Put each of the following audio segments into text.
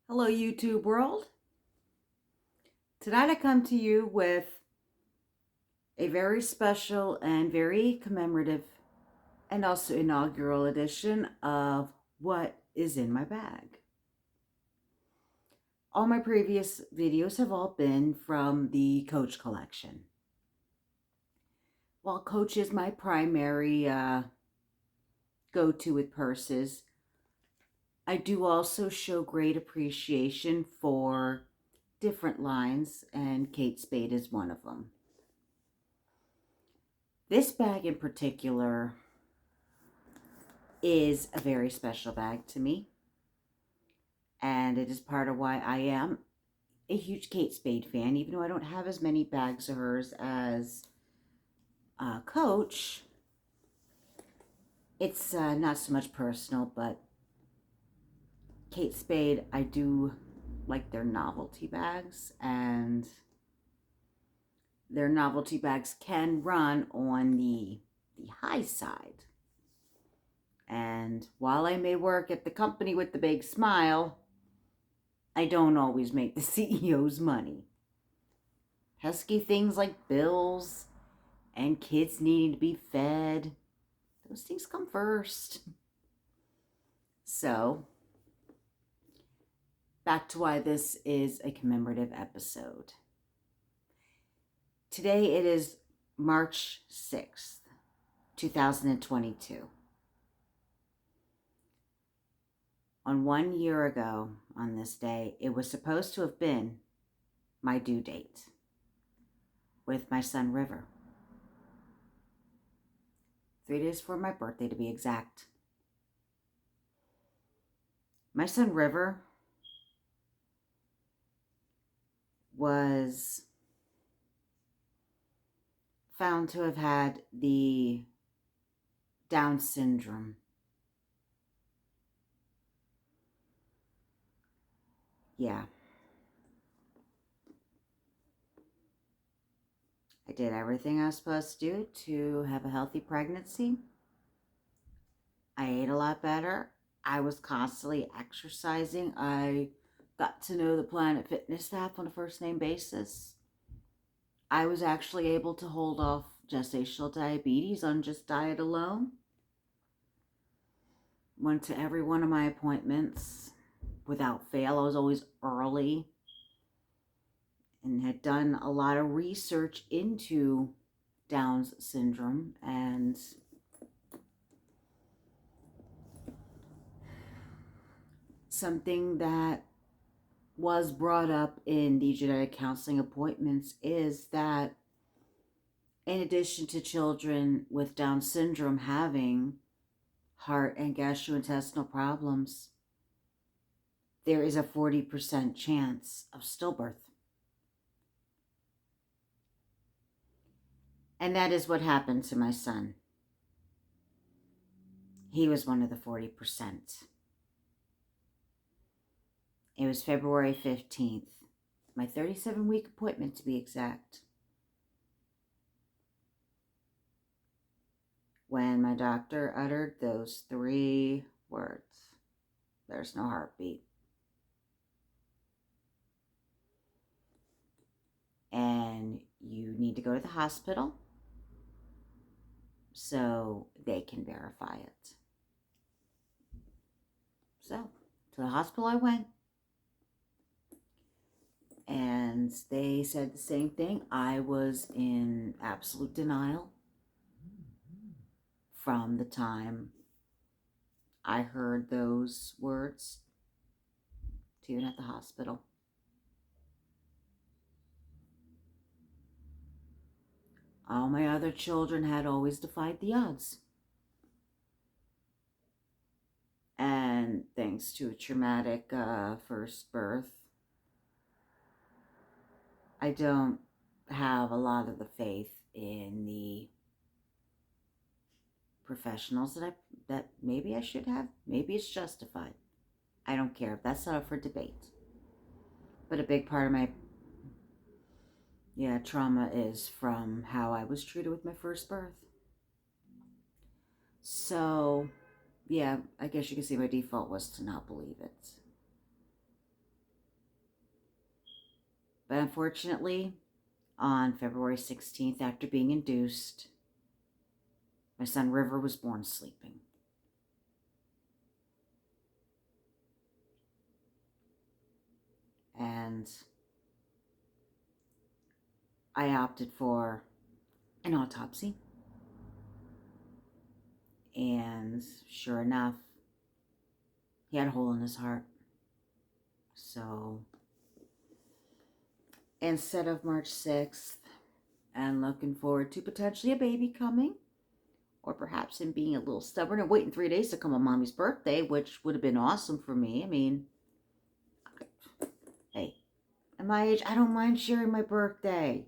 Hello, YouTube world. Tonight I come to you with a very special and very commemorative and also inaugural edition of What is in My Bag. All my previous videos have all been from the Coach collection. While Coach is my primary go-to with purses, I do also show great appreciation for different lines, and Kate Spade is one of them. This bag in particular is a very special bag to me, and it is part of why I am a huge Kate Spade fan, even though I don't have as many bags of hers as Coach. It's not so much personal, but Kate Spade, I do like their novelty bags, and their novelty bags can run on the high side. And while I may work at the company with the big smile, I don't always make the CEO's money. Pesky things like bills and kids needing to be fed, those things come first. So, back to why this is a commemorative episode. Today it is March 6th, 2022. On 1 year ago on this day, it was supposed to have been my due date with my son River. 3 days for my birthday, to be exact. My son River was found to have had the Down syndrome. Yeah. I did everything I was supposed to do to have a healthy pregnancy. I ate a lot better. I was constantly exercising. I got to know the Planet Fitness staff on a first name basis. I was actually able to hold off gestational diabetes on just diet alone. Went to every one of my appointments without fail. I was always early and had done a lot of research into Down's syndrome, and something that was brought up in the genetic counseling appointments is that in addition to children with Down syndrome having heart and gastrointestinal problems, there is a 40% chance of stillbirth. And that is what happened to my son. He was one of the 40%. It was February 15th, my 37-week appointment to be exact, when my doctor uttered those 3 words: there's no heartbeat. And you need to go to the hospital so they can verify it. So, to the hospital I went, and they said the same thing. I was in absolute denial from the time I heard those words to even at the hospital. All my other children had always defied the odds. And thanks to a traumatic first birth, I don't have a lot of the faith in the professionals that maybe I should have. Maybe it's justified. I don't care. That's not up for debate. But a big part of my trauma is from how I was treated with my first birth. So, yeah, I guess you can see my default was to not believe it. But unfortunately, on February 16th, after being induced, my son River was born sleeping. And I opted for an autopsy. And sure enough, he had a hole in his heart. So instead of March 6th, and looking forward to potentially a baby coming, or perhaps him being a little stubborn and waiting 3 days to come on mommy's birthday, which would have been awesome for me. I mean, hey, at my age, I don't mind sharing my birthday.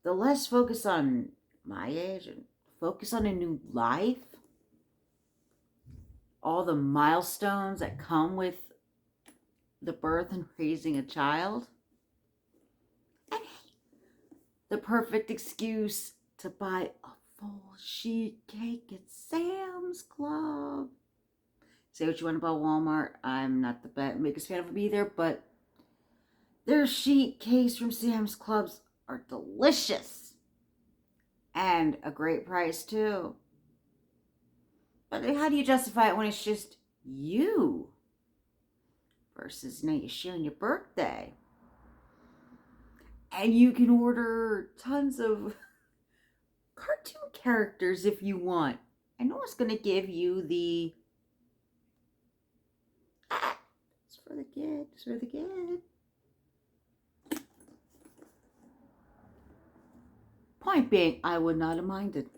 The less focus on my age and focus on a new life, all the milestones that come with the birth and raising a child, and the perfect excuse to buy a full sheet cake at Sam's Club. Say what you want about Walmart. I'm not the biggest fan of them either, but their sheet cakes from Sam's Clubs are delicious. And a great price too. But how do you justify it when it's just you? Versus now you're sharing your birthday. And you can order tons of cartoon characters if you want. I know it's going to give you the... it's for the kid. It's for the kid. Point being, I would not have minded.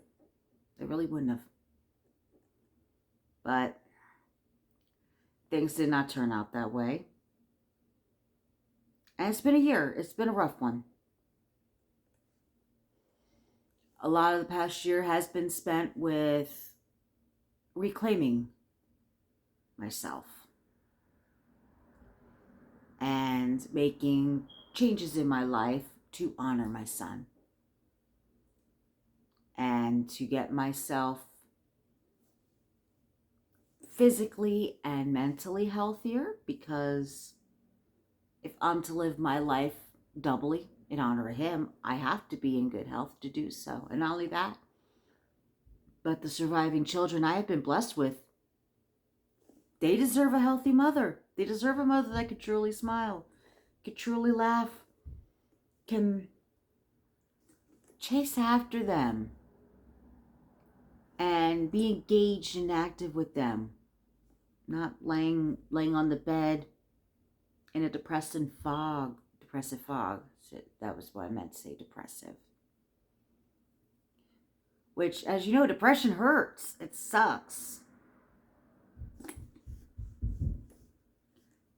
I really wouldn't have. But things did not turn out that way. And it's been a year. It's been a rough one. A lot of the past year has been spent with reclaiming myself and making changes in my life to honor my son and to get myself physically and mentally healthier, because if I'm to live my life doubly in honor of him, I have to be in good health to do so. And not only that, but the surviving children I have been blessed with, they deserve a healthy mother. They deserve a mother that could truly smile, could truly laugh, can chase after them and be engaged and active with them, not laying on the bed in a depressive fog. That was what I meant to say, depressive. Which, as you know, depression hurts. It sucks.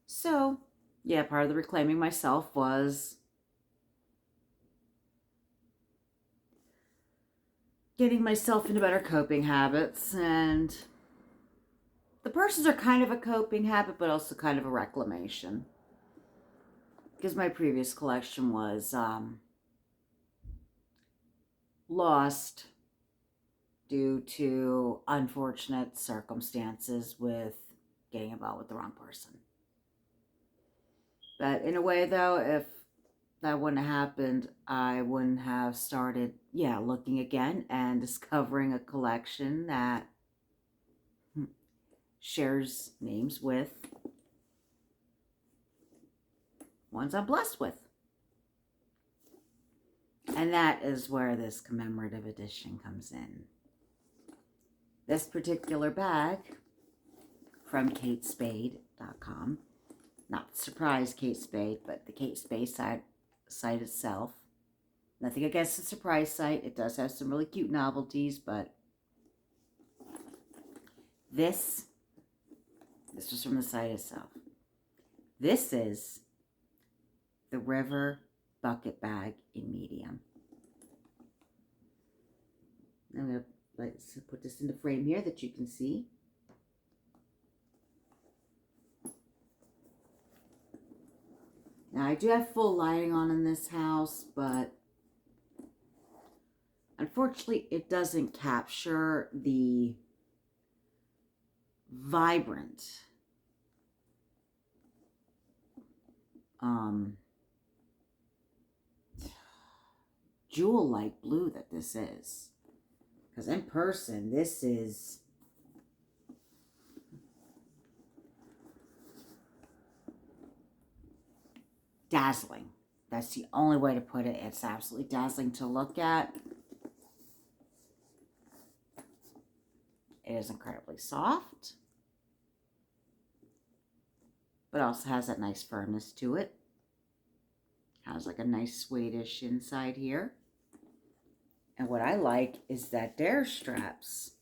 So, yeah, part of the reclaiming myself was getting myself into better coping habits. And the purses are kind of a coping habit, but also kind of a reclamation. Because my previous collection was lost due to unfortunate circumstances with getting involved with the wrong person. But in a way, though, if that wouldn't have happened, I wouldn't have started, looking again and discovering a collection that shares names with ones I'm blessed with. And that is where this commemorative edition comes in. This particular bag from KateSpade.com. Not surprise Kate Spade, but the Kate Spade site itself. Nothing against the surprise site. It does have some really cute novelties, but this was from the site itself. This is the River Bucket Bag in medium. I'm going to put this in the frame here that you can see. Now, I do have full lighting on in this house, but unfortunately, it doesn't capture the vibrant jewel-like blue that this is. Because in person, this is dazzling. That's the only way to put it. It's absolutely dazzling to look at. It is incredibly soft, but also has that nice firmness to it. Has like a nice suede-ish inside here. And what I like is that their straps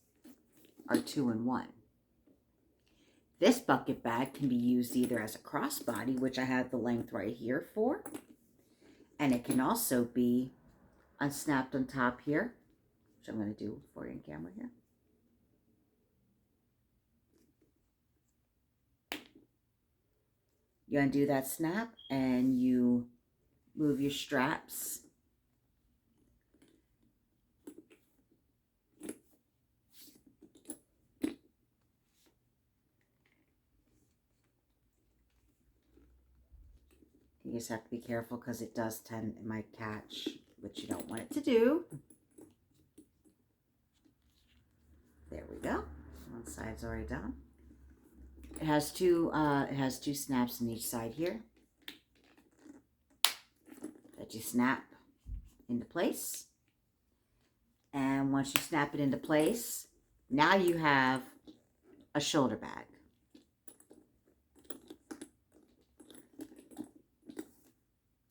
are 2-in-1. This bucket bag can be used either as a crossbody, which I have the length right here for, and it can also be unsnapped on top here, which I'm going to do for you in camera here. You undo that snap and you move your straps. You just have to be careful because it might catch, which you don't want it to do. There we go. One side's already done. It has two snaps on each side here that you snap into place. And once you snap it into place, now you have a shoulder bag.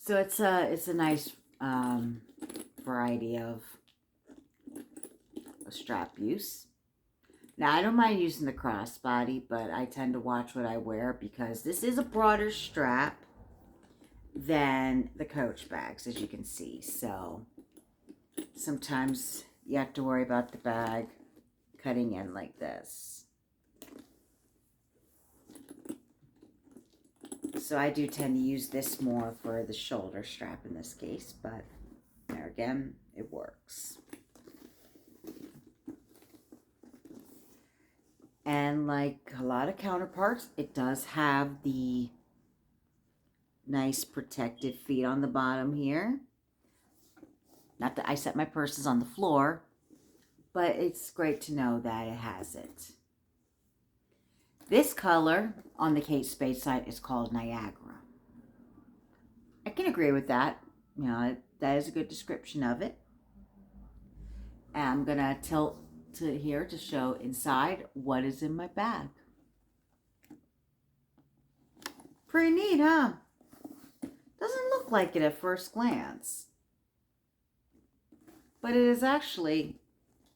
So it's a nice variety of strap use. Now, I don't mind using the crossbody, but I tend to watch what I wear because this is a broader strap than the Coach bags, as you can see. So sometimes you have to worry about the bag cutting in like this. So I do tend to use this more for the shoulder strap in this case, but there again, it works. And like a lot of counterparts, it does have the nice protective feet on the bottom here. Not that I set my purses on the floor, but it's great to know that it has it. This color on the Kate Spade side is called Niagara. I can agree with that. You know, that is a good description of it. And I'm going to tilt to here to show inside what is in my bag. Pretty neat, huh? Doesn't look like it at first glance. But it is actually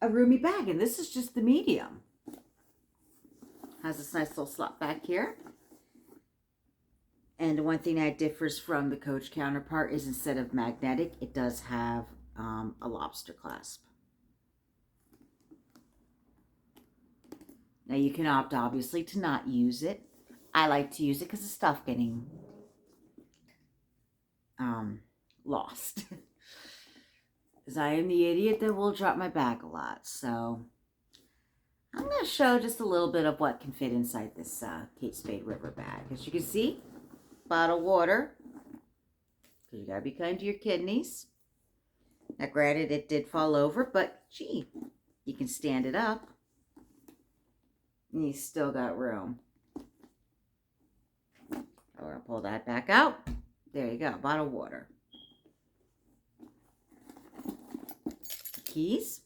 a roomy bag, and this is just the medium. Has this nice little slot back here. And the one thing that differs from the Coach counterpart is instead of magnetic, it does have a lobster clasp. Now you can opt obviously to not use it. I like to use it because of stuff getting lost. Because I am the idiot that will drop my bag a lot. So I'm going to show just a little bit of what can fit inside this Kate Spade River bag. As you can see, bottled water. Because you got to be kind to your kidneys. Now granted, it did fall over, but gee, you can stand it up. And you still got room. I'm going to pull that back out. There you go, bottled water. Keys.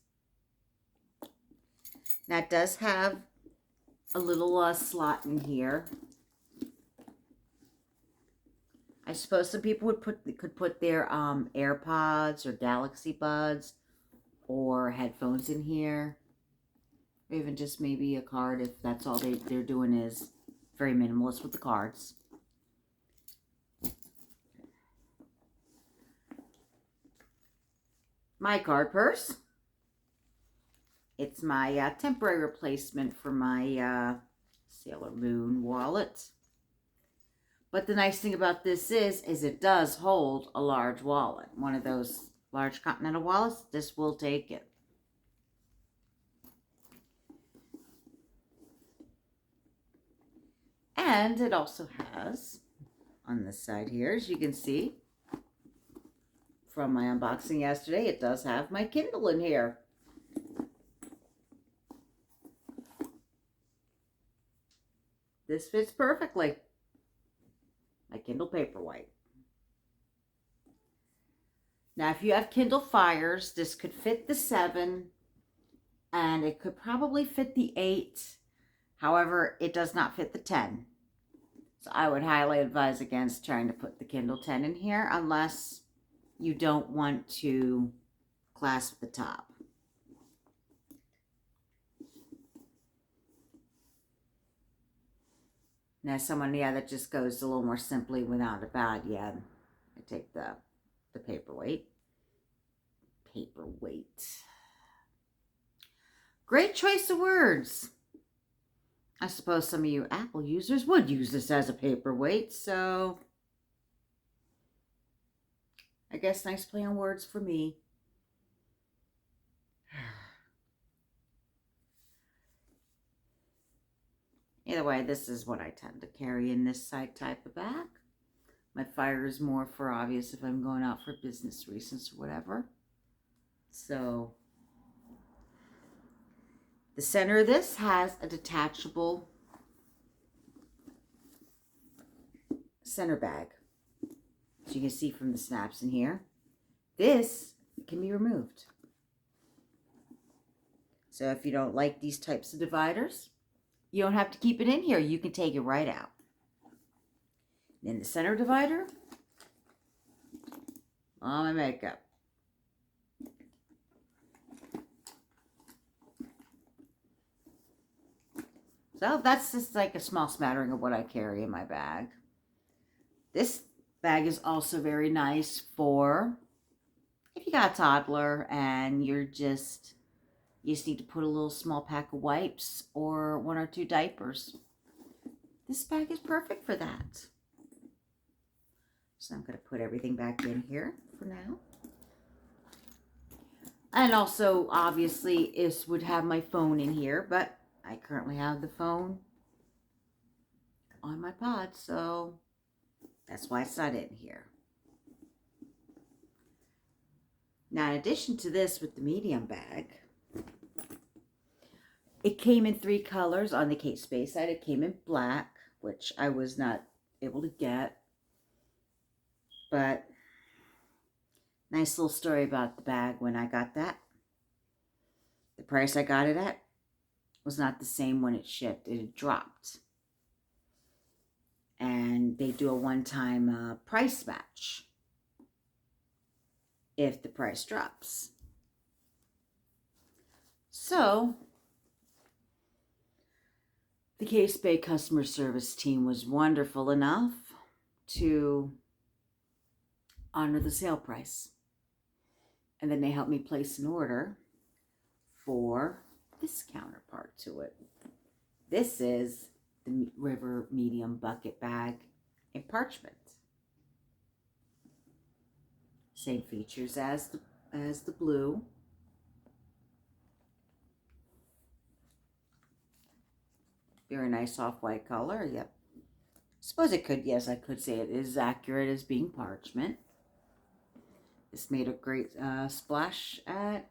Now it does have a little slot in here. I suppose some people could put their AirPods or Galaxy Buds or headphones in here. Or even just maybe a card if that's all they're doing is very minimalist with the cards. My card purse. It's my temporary replacement for my Sailor Moon wallet. But the nice thing about this is it does hold a large wallet. One of those large continental wallets, this will take it. And it also has, on this side here, as you can see, from my unboxing yesterday, it does have my Kindle in here. This fits perfectly. My Kindle Paperwhite. Now, if you have Kindle Fires, this could fit the 7, and it could probably fit the 8. However, it does not fit the 10. So I would highly advise against trying to put the Kindle 10 in here unless you don't want to clasp the top. Now, someone, that just goes a little more simply without a bag. I take the paperweight. Great choice of words. I suppose some of you Apple users would use this as a paperweight, so I guess nice play on words for me. Either way, this is what I tend to carry in this side type of bag. My Fire is more for obvious if I'm going out for business reasons or whatever. So the center of this has a detachable center bag. As you can see from the snaps in here, this can be removed. So if you don't like these types of dividers, you don't have to keep it in here. You can take it right out. In the center divider, all my makeup. So that's just like a small smattering of what I carry in my bag. This bag is also very nice for if you got a toddler and you just need to put a little small pack of wipes or 1 or 2 diapers. This bag is perfect for that. So I'm going to put everything back in here for now. And also, obviously, this would have my phone in here, but I currently have the phone on my pod, so that's why it's not in here. Now, in addition to this with the medium bag, it came in 3 colors. On the Kate Spade side, it came in black, which I was not able to get. But nice little story about the bag when I got that. The price I got it at was not the same when it shipped. It had dropped. And they do a one-time price match if the price drops. So the Kate Spade customer service team was wonderful enough to honor the sale price. And then they helped me place an order for this counterpart to it. This is the River Medium Bucket Bag in parchment. Same features as the blue. Very nice off-white color. Yep. Suppose it could, yes, I could say it is accurate as being parchment. This made a great splash at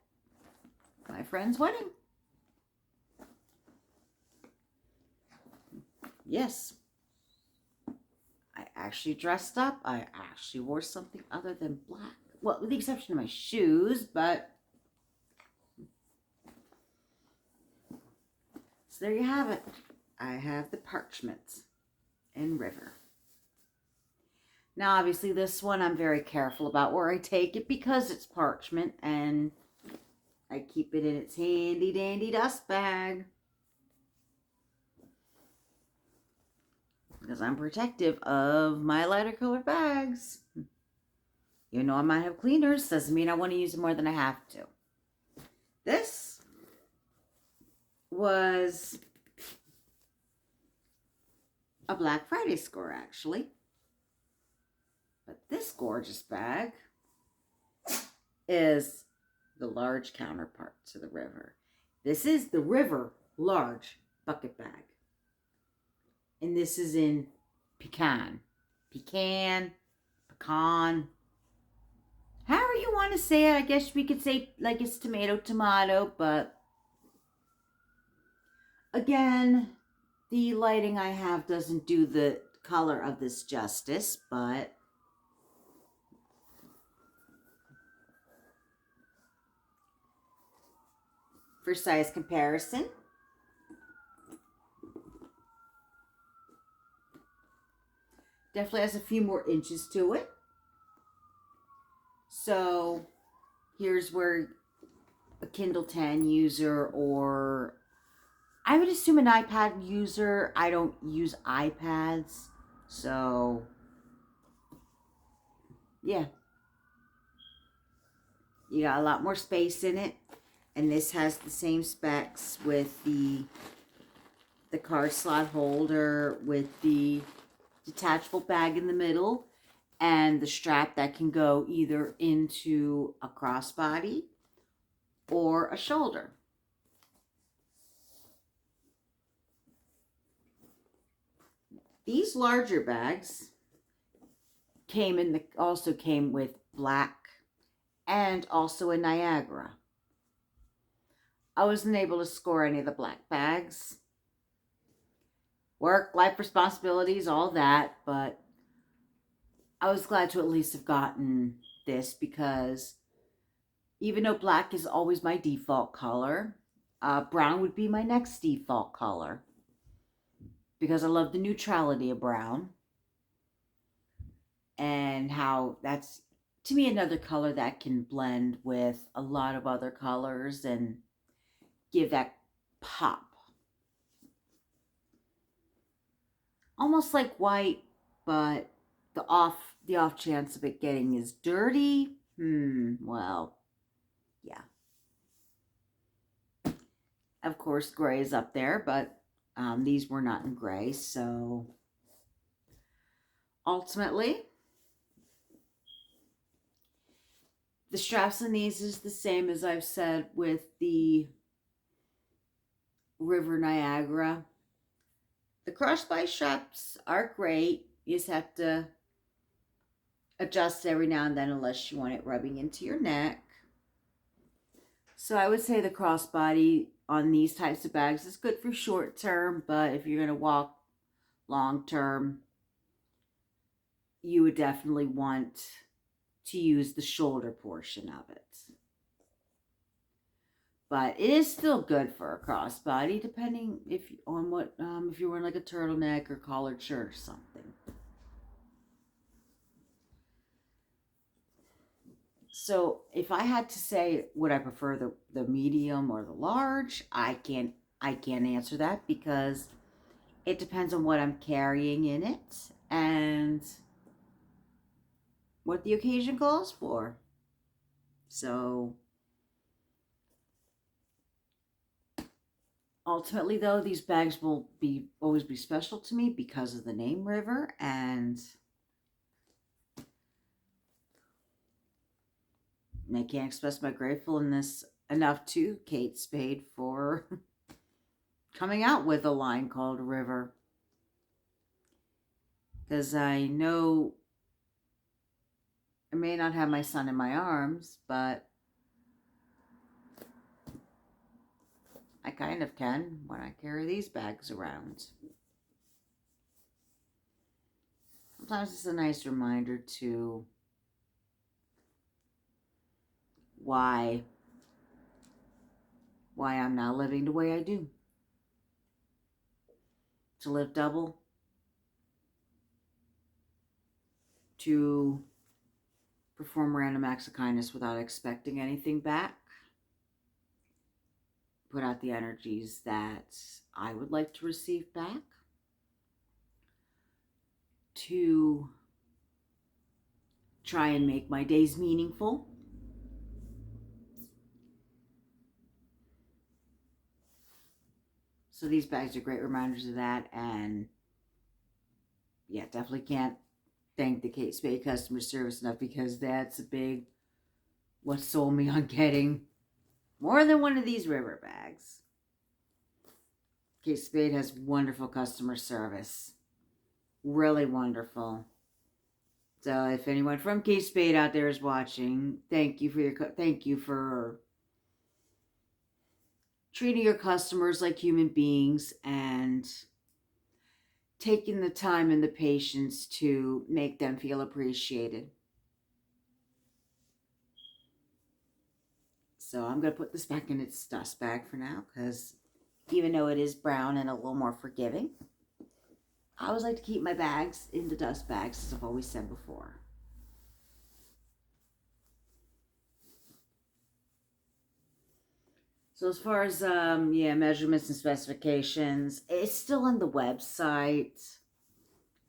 my friend's wedding. Yes. I actually dressed up. I actually wore something other than black. Well, with the exception of my shoes, but so there you have it. I have the parchment in River. Now, obviously, this one I'm very careful about where I take it because it's parchment and I keep it in its handy dandy dust bag. Because I'm protective of my lighter colored bags. Even though I might have cleaners, doesn't mean I want to use them more than I have to. This was a Black Friday score, actually. But this gorgeous bag is the large counterpart to the River. This is the River large bucket bag. And this is in pecan. Pecan. However you you want to say it. I guess we could say like it's tomato, tomato, but again, the lighting I have doesn't do the color of this justice, but for size comparison, definitely has a few more inches to it. So here's where a Kindle 10 user, or I would assume an iPad user. I don't use iPads, so yeah, you got a lot more space in it. And this has the same specs with the card slot holder, with the detachable bag in the middle, and the strap that can go either into a crossbody or a shoulder. These larger bags also came with black and also a Niagara. I wasn't able to score any of the black bags. Work, life responsibilities, all that, but I was glad to at least have gotten this because even though black is always my default color, brown would be my next default color because I love the neutrality of brown and how that's, to me, another color that can blend with a lot of other colors and give that pop. Almost like white, but the off chance of it getting as dirty, well, yeah. Of course, gray is up there, but these were not in gray, so ultimately, the straps on these is the same as I've said with the River Niagara. The crossbody straps are great. You just have to adjust every now and then unless you want it rubbing into your neck. So I would say the crossbody on these types of bags is good for short term, but if you're going to walk long term, you would definitely want to use the shoulder portion of it. But it is still good for a crossbody, depending on what if you're wearing like a turtleneck or collared shirt or something. So if I had to say would I prefer the medium or the large, I can't answer that because it depends on what I'm carrying in it and what the occasion calls for. So ultimately, though, these bags will always be special to me because of the name River, and I can't express my gratefulness enough to Kate Spade for coming out with a line called River. Because I know I may not have my son in my arms, but I kind of can when I carry these bags around. Sometimes it's a nice reminder to why I'm now living the way I do. To live double, to perform random acts of kindness without expecting anything back, put out the energies that I would like to receive back, to try and make my days meaningful. So these bags are great reminders of that, and yeah, definitely can't thank the Kate Spade customer service enough because that's a big what sold me on getting more than one of these River bags. Kate Spade has wonderful customer service. Really wonderful. So if anyone from Spade out there is watching, thank you for treating your customers like human beings and taking the time and the patience to make them feel appreciated. So I'm going to put this back in its dust bag for now, because even though it is brown and a little more forgiving, I always like to keep my bags in the dust bags, as I've always said before. So as far as measurements and specifications, it's still on the website.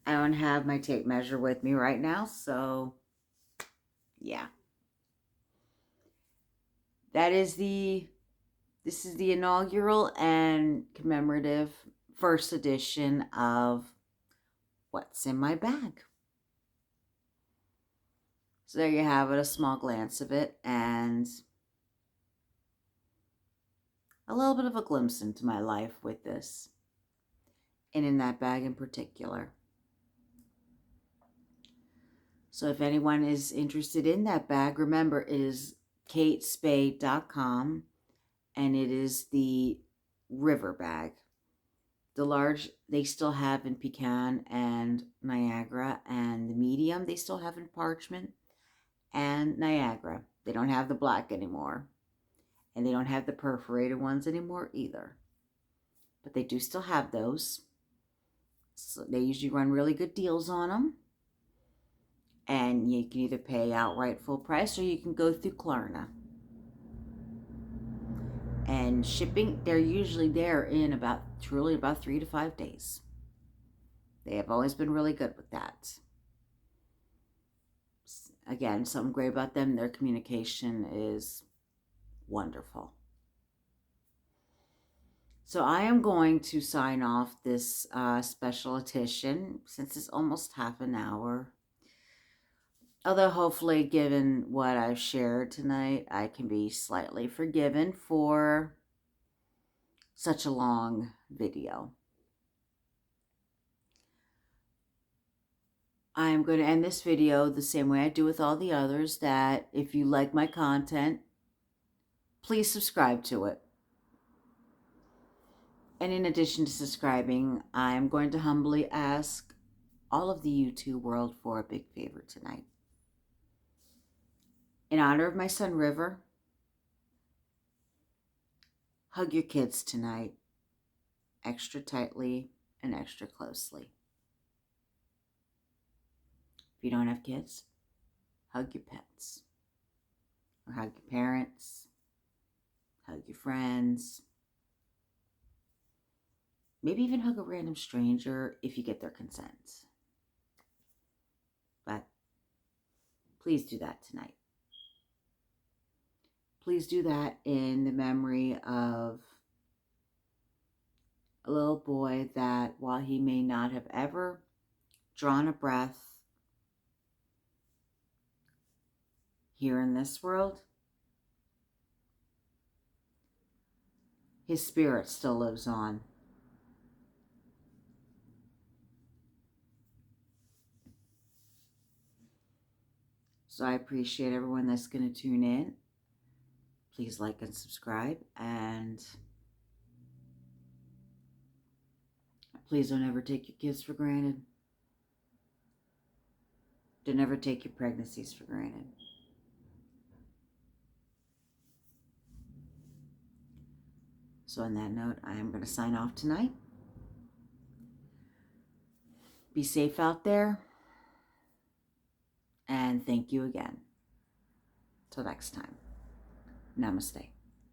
I don't have my tape measure with me right now, so yeah. This is the inaugural and commemorative first edition of What's in My Bag. So there you have it, a small glance of it, and a little bit of a glimpse into my life with this, and in that bag in particular. So if anyone is interested in that bag, remember it is katespade.com, and it is the river bag. The large they still have in pecan and Niagara, and the medium they still have in parchment and Niagara. They don't have the black anymore, and they don't have the perforated ones anymore either. But they do still have those. So they usually run really good deals on them. And you can either pay outright full price, or you can go through Klarna. And shipping, they're usually there in about 3 to 5 days. They have always been really good with that. Again, something great about them, their communication is wonderful. So I am going to sign off this special edition, since it's almost half an hour. Although hopefully, given what I've shared tonight, I can be slightly forgiven for such a long video. I'm going to end this video the same way I do with all the others, that if you like my content, please subscribe to it. And in addition to subscribing, I'm going to humbly ask all of the YouTube world for a big favor tonight. In honor of my son River, hug your kids tonight extra tightly and extra closely. If you don't have kids, hug your pets, or hug your parents, hug your friends, maybe even hug a random stranger if you get their consent. But please do that tonight. Please do that in the memory of a little boy that, while he may not have ever drawn a breath here in this world, his spirit still lives on. So I appreciate everyone that's going to tune in. Please like and subscribe, and please don't ever take your kids for granted. Don't ever take your pregnancies for granted. So on that note, I am going to sign off tonight. Be safe out there, and thank you again. Till next time. Namaste.